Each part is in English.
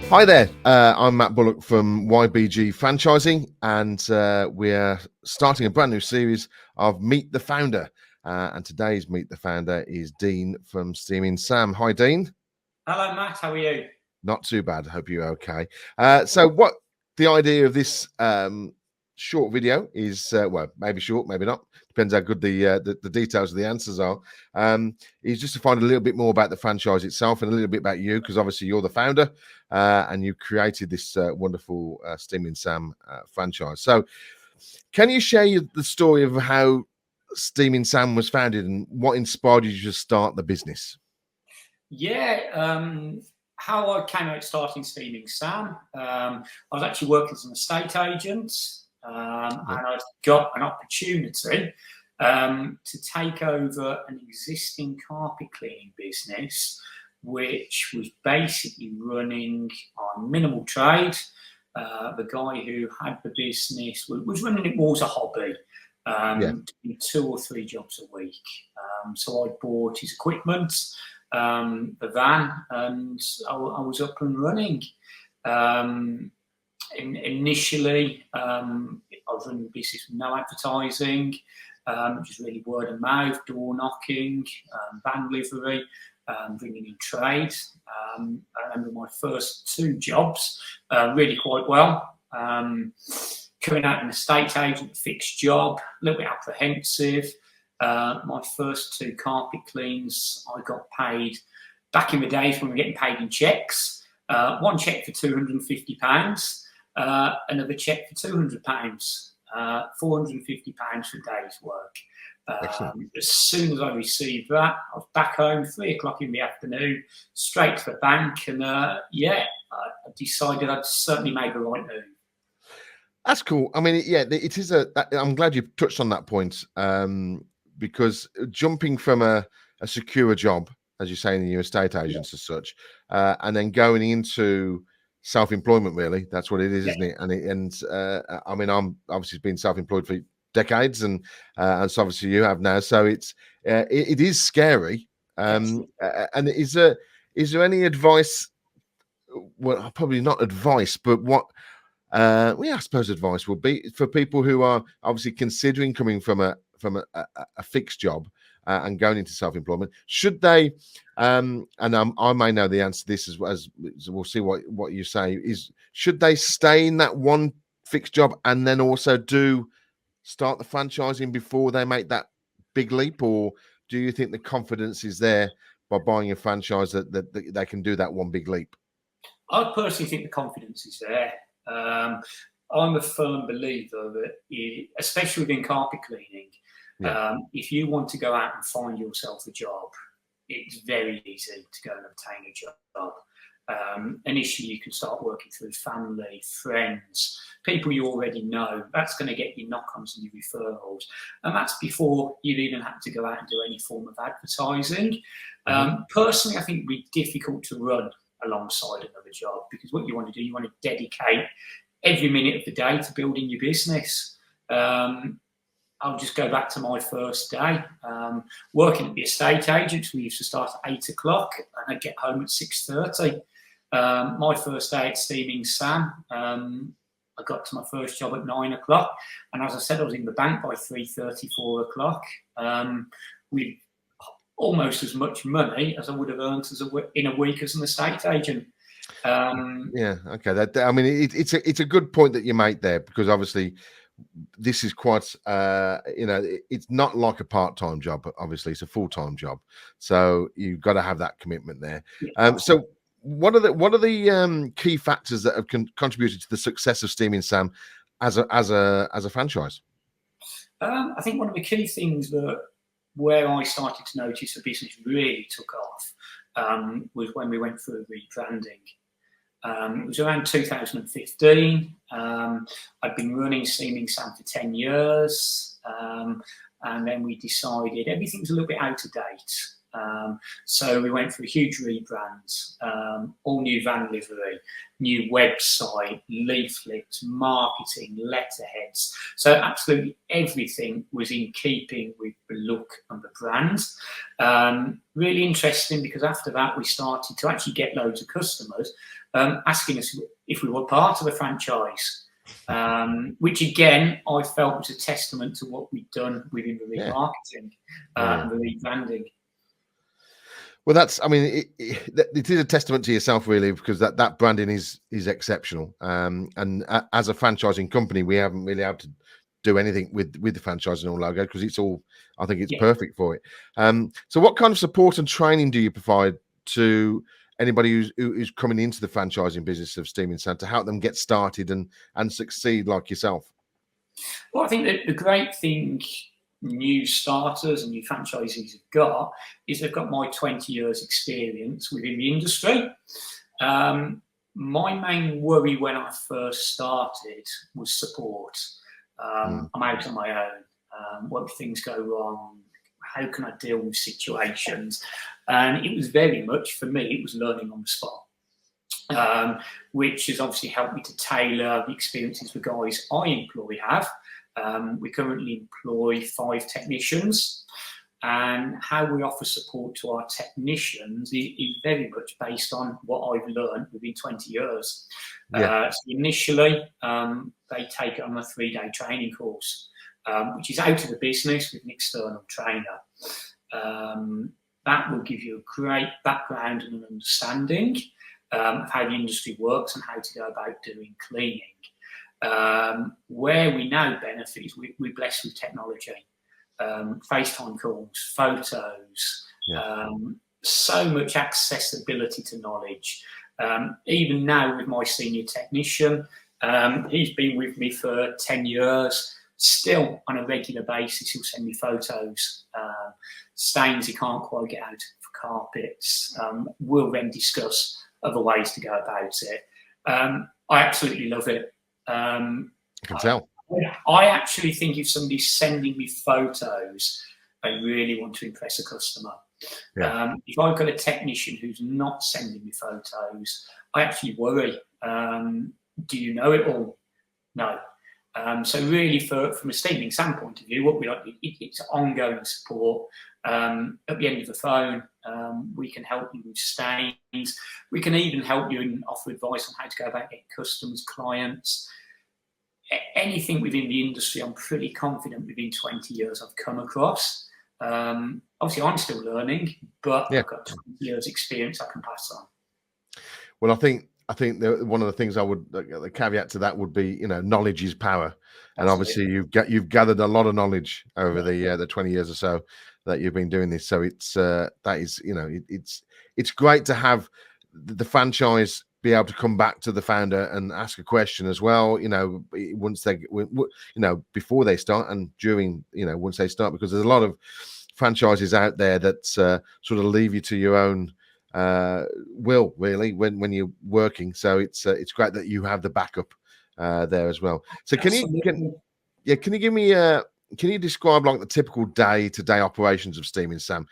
Hi there, I'm Matt Bullock from YBG Franchising, and we're starting a brand new series of Meet the Founder. And today's Meet the Founder is Dean from Steaming Sam. Hi, Dean. Hello, Matt. How are you? Not too bad. I hope you're okay. So what the idea of this short video is, well, maybe short, maybe not. Depends how good the details of the answers are. Is just to find a little bit more about the franchise itself and a little bit about you, because obviously you're the founder and you created this wonderful Steaming Sam franchise. So can you share the story of how Steaming Sam was founded and what inspired you to start the business? Yeah, how I came out starting Steaming Sam, I was actually working as an estate agent, and I got an opportunity to take over an existing carpet cleaning business, which was basically running on minimal trade. The guy who had the business was running it more as a hobby, doing 2 or 3 jobs a week. So I bought his equipment, the van, and I was up and running. Initially, I was running the business with no advertising, just really word of mouth, door knocking, van livery, bringing in trade. I remember my first 2 jobs really quite well. Coming out an estate agent, fixed job, a little bit apprehensive. My first 2 carpet cleans, I got paid back in the days when we were getting paid in cheques. One cheque for £250, another cheque for £200, £450 for a day's work. As soon as I received that, I was back home 3 o'clock in the afternoon, straight to the bank, and I decided I'd certainly made the right move. That's cool. I mean, yeah, it is I'm glad you touched on that point, because jumping from a secure job, as you say, in your estate agents as such, and then going into self-employment, really, that's what it is, isn't it? And I mean, I'm obviously been self-employed for decades, and so obviously you have now. So it is scary. And is there any advice? Well, probably not advice, but what? I suppose advice would be for people who are obviously considering coming from a fixed job and going into self-employment. Should they? And I may know the answer to this as we'll see what you say. Is should they stay in that one fixed job and then also start the franchising before they make that big leap, or do you think the confidence is there by buying a franchise that they can do that one big leap? I personally think the confidence is there. I'm a firm believer that, especially within carpet cleaning, if you want to go out and find yourself a job, it's very easy to go and obtain a job. Initially, you can start working through family, friends, people you already know. That's going to get you knock-ons and your referrals. And that's before you've even had to go out and do any form of advertising. Personally, I think it would be difficult to run alongside another job, because what you want to do, you want to dedicate every minute of the day to building your business. I'll just go back to my first day working at the estate agents. We used to start at 8 o'clock and I'd get home at 6:30. My first day at Steaming Sam, I got to my first job at 9 o'clock, and as I said, I was in the bank by 3:30, 4 o'clock, with almost as much money as I would have earned in a week as an estate agent. Yeah, okay. I mean, it's a good point that you make there, because obviously this is quite, it's not like a part-time job. Obviously, it's a full-time job, so you've got to have that commitment there. So, what are the key factors that have contributed to the success of Steaming Sam as a franchise? I think one of the key things where I started to notice the business really took off was when we went through rebranding. It was around 2015. I'd been running Steaming Sam for 10 years, and then we decided everything's a little bit out of date. So we went for a huge rebrand, all new van livery, new website, leaflets, marketing, letterheads. So absolutely everything was in keeping with the look and the brand. Really interesting, because after that we started to actually get loads of customers asking us if we were part of a franchise. Which again, I felt was a testament to what we'd done within the remarketing and the rebranding. Well, that's, I mean, it is a testament to yourself, really, because that branding is exceptional. And as a franchising company, we haven't really had to do anything with the franchising logo, because it's all, I think it's perfect for it. So what kind of support and training do you provide to anybody who's coming into the franchising business of Steam and Sand to help them get started and succeed like yourself? Well, I think that the great thing new starters and new franchisees have got is they've got my 20 years experience within the industry. My main worry when I first started was support. I'm out on my own. What if things go wrong? How can I deal with situations? And it was very much, for me, it was learning on the spot, which has obviously helped me to tailor the experiences the guys I employ have. We currently employ 5 technicians, and how we offer support to our technicians is very much based on what I've learned within 20 years. So initially, they take it on a 3-day training course, which is out of the business with an external trainer. That will give you a great background and an understanding of how the industry works and how to go about doing cleaning. Where we now benefit is we're blessed with technology, FaceTime calls, photos, so much accessibility to knowledge. Even now with my senior technician, he's been with me for 10 years, still on a regular basis he'll send me photos, stains he can't quite get out of carpets. We'll then discuss other ways to go about it. I absolutely love it. I can tell. I actually think if somebody's sending me photos, I really want to impress a customer. If I've got a technician who's not sending me photos, I actually worry. Do you know it all? No. So really, from a steaming Sand point of view, what we like, it's ongoing support. At the end of the phone, we can help you with stains. We can even help you and offer advice on how to go about getting customers, clients. Anything within the industry, I'm pretty confident within 20 years I've come across. Obviously, I'm still learning, but I've got 20 years experience I can pass on. Well, I think one of the things the caveat to that would be, knowledge is power. And obviously you've gathered a lot of knowledge over the 20 years or so that you've been doing this. So it's it's great to have the franchise be able to come back to the founder and ask a question as well, once they, before they start and during, once they start, because there's a lot of franchises out there that sort of leave you to your own will, really, when you're working. So it's great that you have the backup there as well. So can you give me can you describe like the typical day-to-day operations of Steam and Sam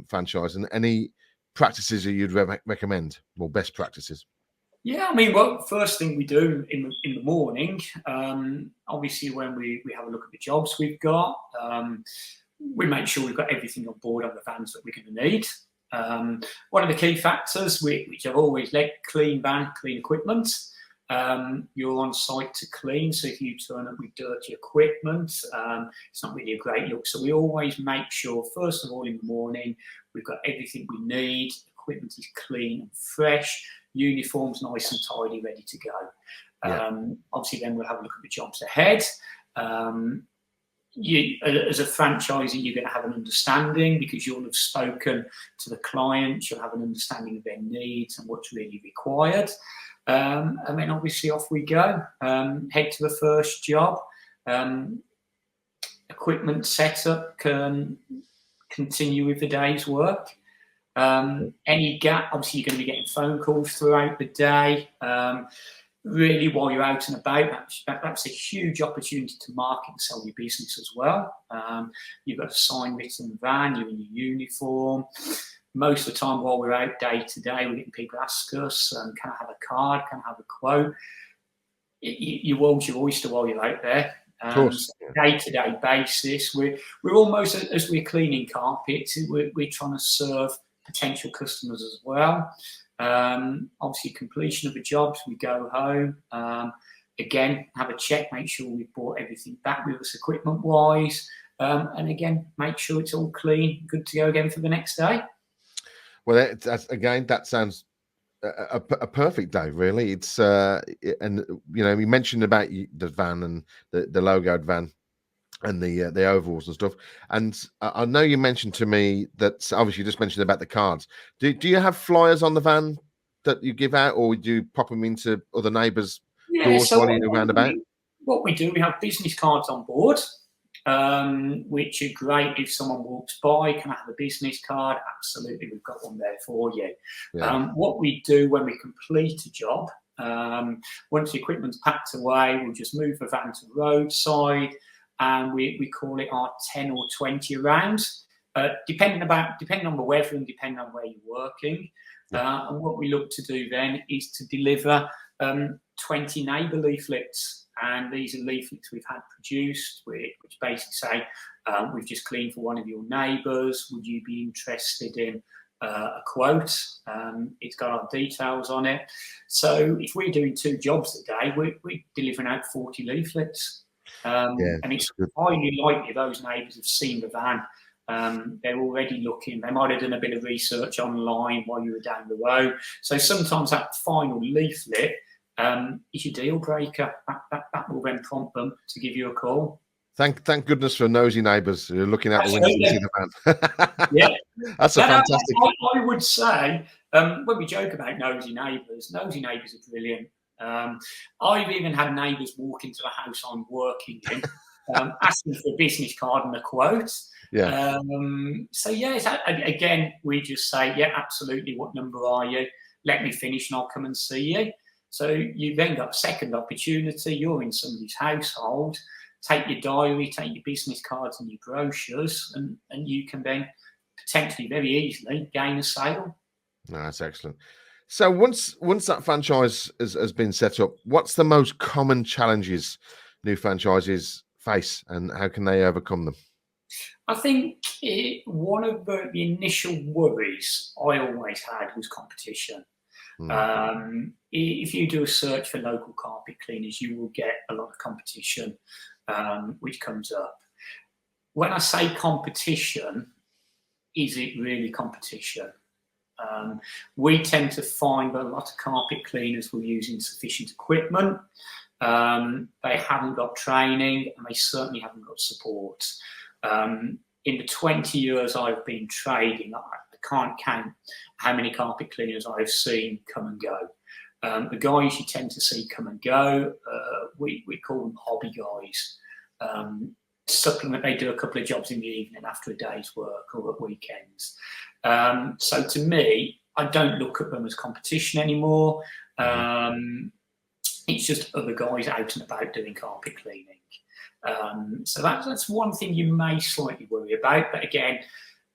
franchise, and any practices that you'd recommend, or best practices? Yeah, I mean, well, first thing we do in the morning, obviously when we have a look at the jobs we've got, we make sure we've got everything on board on the vans that we're going to need. One of the key factors, which I've always led, clean van, clean equipment. You're on site to clean, so if you turn up with dirty equipment, it's not really a great look. So we always make sure, first of all, in the morning, we've got everything we need, equipment is clean and fresh, uniforms nice and tidy, ready to go. Obviously, then we'll have a look at the jobs ahead. You, as a franchisee, you're going to have an understanding, because you'll have spoken to the client, you'll have an understanding of their needs and what's really required. And then obviously off we go, head to the first job. Equipment setup can continue with the day's work. Any gap, obviously you're going to be getting phone calls throughout the day. really, while you're out and about, that's a huge opportunity to market and sell your business as well. You've got a signed written van, you're in your uniform. Most of the time while we're out day to day, we're getting people ask us, can I have a card, can I have a quote? Your world's your oyster while you're out there. Of course. Day-to-day basis, we're almost, as we're cleaning carpets, we're trying to serve potential customers as well. Obviously, completion of the jobs, we go home. Again, have a check, make sure we've brought everything back with us equipment-wise. And again, make sure it's all clean, good to go again for the next day. Well, that sounds a perfect day, really. It's and you know, we mentioned about the van and the logoed van and the overalls and stuff. And I know you mentioned to me that obviously you just mentioned about the cards. Do you have flyers on the van that you give out, or do you pop them into other neighbours' doors while you're around about? What we do, we have business cards on board, which are great if someone walks by. Can I have a business card? Absolutely, we've got one there for you. Yeah. What we do when we complete a job, once the equipment's packed away, we'll just move the van to the roadside, and we call it our 10 or 20 rounds, depending on the weather and depending on where you're working. And what we look to do then is to deliver 20 neighbour leaflets. And these are leaflets we've had produced, which basically say, we've just cleaned for one of your neighbours. Would you be interested in a quote? It's got our details on it. So if we're doing 2 jobs a day, we're delivering out 40 leaflets. And it's highly likely those neighbours have seen the van. They're already looking. They might have done a bit of research online while you were down the road. So sometimes that final leaflet is your deal breaker. That will then prompt them to give you a call. Thank goodness for nosy neighbours who are looking out the window and see the van. Yeah, that's a fantastic. I would say, when we joke about nosy neighbours are brilliant. I've even had neighbours walk into the house I'm working in, asking for a business card and a quote. Yeah. So yes, again, we just say, yeah, absolutely. What number are you? Let me finish, and I'll come and see you. So you then got a second opportunity. You're in somebody's household. Take your diary, take your business cards and your brochures, and you can then potentially very easily gain a sale. No, that's excellent. So once that franchise has been set up, what's the most common challenges new franchises face, and how can they overcome them? I think one of the initial worries I always had was competition. If you do a search for local carpet cleaners, you will get a lot of competition which comes up. When I say competition, is it really competition? We tend to find that a lot of carpet cleaners will use insufficient equipment. They haven't got training, and they certainly haven't got support. In the 20 years I've been trading, I can't count how many carpet cleaners I've seen come and go. The guys you tend to see come and go, we call them hobby guys. Supplement, they do a couple of jobs in the evening after a day's work or at weekends. So to me, I don't look at them as competition anymore. It's just other guys out and about doing carpet cleaning. So that's one thing you may slightly worry about. But again,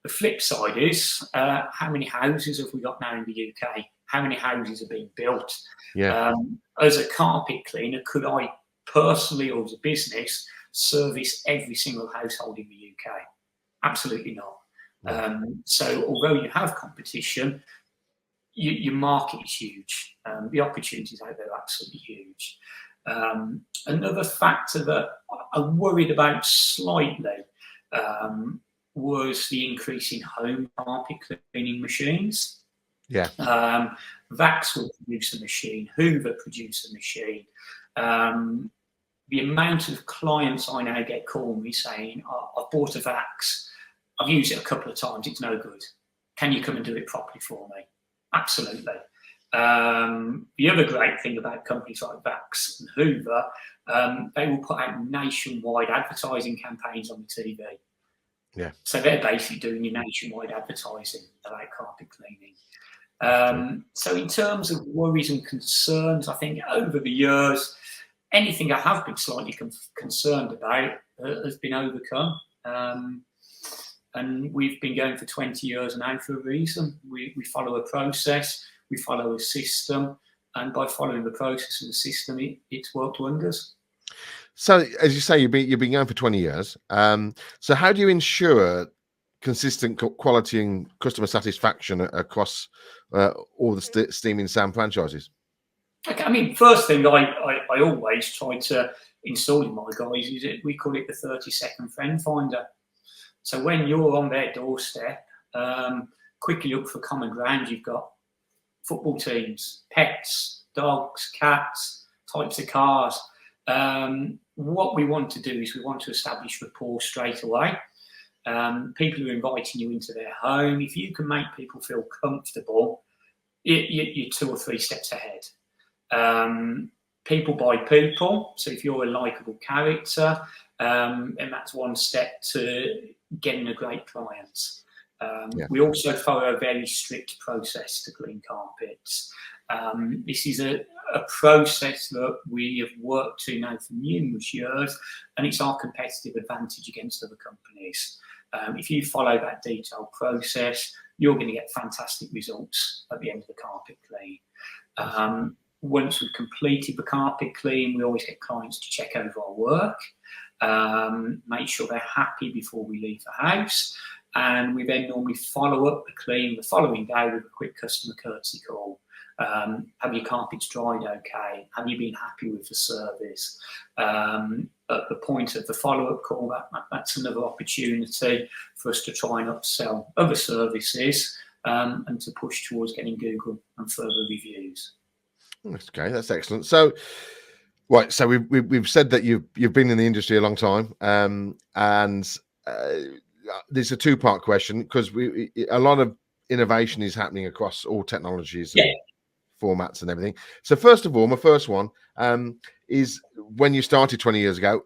the flip side is, how many houses have we got now in the UK? How many houses are being built? Yeah. As a carpet cleaner, could I personally, or as a business, service every single household in the UK? Absolutely not. So although you have competition, your market is huge. The opportunities out there are absolutely huge. Another factor that I worried about slightly was the increase in home carpet cleaning machines. Yeah. Vax will produce a machine, Hoover produce a machine. The amount of clients I now get calling me saying, I've bought a Vax, I've used it a couple of times, it's no good. Can you come and do it properly for me? Absolutely. The other great thing about companies like Vax and Hoover, they will put out nationwide advertising campaigns on the TV. Yeah. So they're basically doing your nationwide advertising about carpet cleaning. So in terms of worries and concerns, I think over the years, anything I have been slightly concerned about has been overcome. And we've been going for 20 years now for a reason. We follow a process, we follow a system, and by following the process and the system, it's worked wonders. So, as you say, you've been going for 20 years. So how do you ensure consistent quality and customer satisfaction across all the steaming Sam franchises? Okay, I mean, first thing I always try to install in my guys is we call it the 30-second friend finder. So when you're on their doorstep, quickly look for common ground. You've got football teams, pets, dogs, cats, types of cars. What we want to do is we want to establish rapport straight away. People are inviting you into their home. If you can make people feel comfortable, you're 2 or 3 steps ahead. People buy people. So if you're a likable character, and that's one step to getting a great client. We also follow a very strict process to clean carpets. This is a process that we have worked to now for numerous years, and it's our competitive advantage against other companies. If you follow that detailed process, you're going to get fantastic results at the end of the carpet clean. Once we've completed the carpet clean, we always get clients to check over our work, make sure they're happy before we leave the house. And we then normally follow up the clean the following day with a quick customer courtesy call. Have your carpets dried okay? Have you been happy with the service? At the point of the follow-up call, that's another opportunity for us to try and upsell other services and to push towards getting Google and further reviews. Okay, that's excellent. So, right, so we've said that you've been in the industry a long time, and there's a 2-part question because a lot of innovation is happening across all technologies, and formats, and everything. So, first of all, my first one is when you started 20 years ago.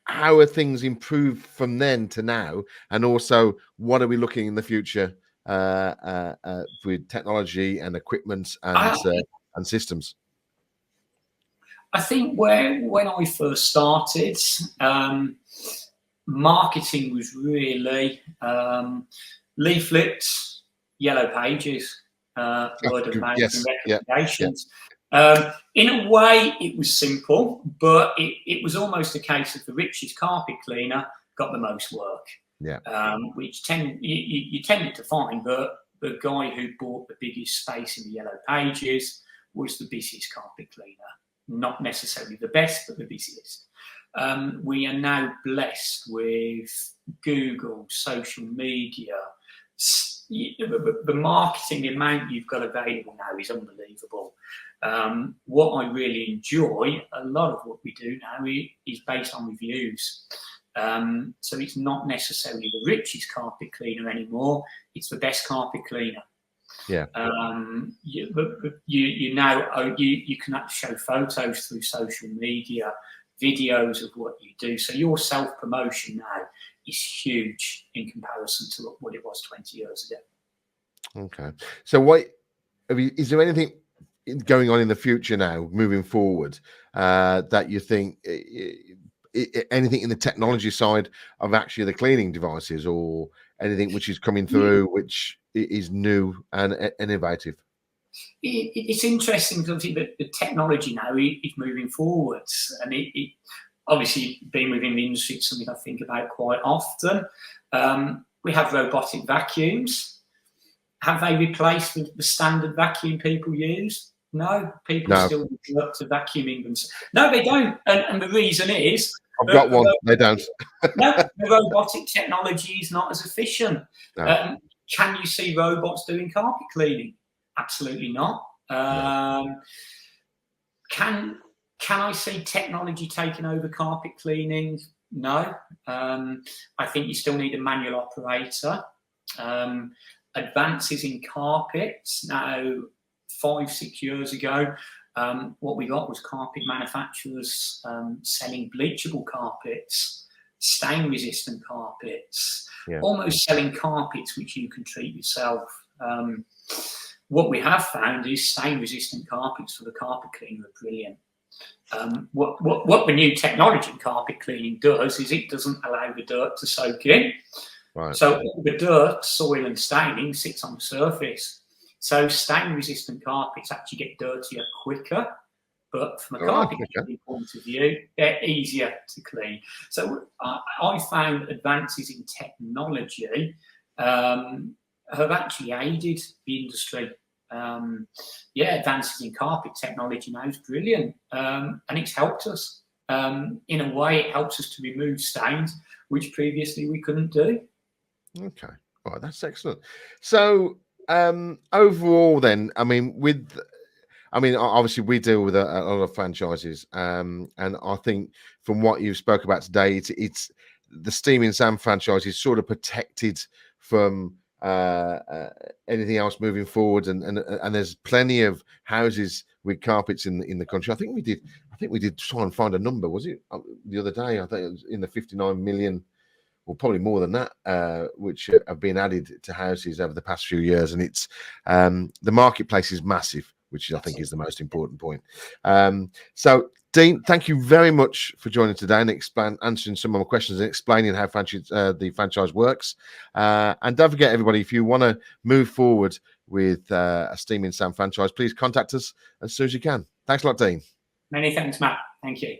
How are things improved from then to now, and also what are we looking in the future with technology and equipment and systems? I think when I first started, marketing was really leaflets, yellow pages, word of mouth, and recommendations. In a way, it was simple, but it was almost a case of the richest carpet cleaner got the most work. Which you tended to find that the guy who bought the biggest space in the yellow pages was the busiest carpet cleaner. Not necessarily the best, but the busiest. We are now blessed with Google, social media. The marketing, the amount you've got available now is unbelievable. What I really enjoy, a lot of what we do now is based on reviews. So it's not necessarily the richest carpet cleaner anymore, it's the best carpet cleaner. You can actually show photos through social media, videos of what you do. So your self-promotion now is huge in comparison to what it was 20 years ago. Okay. So is there anything going on in the future now, moving forward, that you think anything in the technology side of actually the cleaning devices, or anything which is coming through which is new and innovative? It's interesting because obviously the technology now is moving forwards, and it obviously being within the industry, it's something I think about quite often. We have robotic vacuums. Have they replaced the standard vacuum people use? No, people still work to vacuuming themselves. No, they don't, and the reason is I've got one. They don't. No, the robotic technology is not as efficient. No. Can you see robots doing carpet cleaning? Absolutely not. No. Can I see technology taking over carpet cleaning? No. I think you still need a manual operator. Advances in carpets now, 5-6 years ago, what we got was carpet manufacturers selling bleachable carpets, stain-resistant carpets, almost selling carpets which you can treat yourself. What we have found is stain-resistant carpets for the carpet cleaner are brilliant. What the new technology in carpet cleaning does is it doesn't allow the dirt to soak in. Right. So the dirt, soil and staining sits on the surface. So stain-resistant carpets actually get dirtier quicker, but from a carpet cleaning point of view, they're easier to clean. So I found advances in technology have actually aided the industry. Advances in carpet technology now is brilliant, and it's helped us. In a way, it helps us to remove stains, which previously we couldn't do. Okay, all right, that's excellent. So overall, then, I mean, obviously we deal with a lot of franchises, and I think from what you spoke about today, it's the Steam in Sam franchise is sort of protected from anything else moving forward, and there's plenty of houses with carpets in the country. I think we did try and find a number. Was it the other day? I think it was in the 59 million. Well, probably more than that, which have been added to houses over the past few years, and it's the marketplace is massive, which I think is the most important point. So, Dean, thank you very much for joining today and answering some of my questions and explaining how the franchise works. And don't forget, everybody, if you want to move forward with a Steam in Sam franchise, please contact us as soon as you can. Thanks a lot, Dean. Many thanks, Matt. Thank you.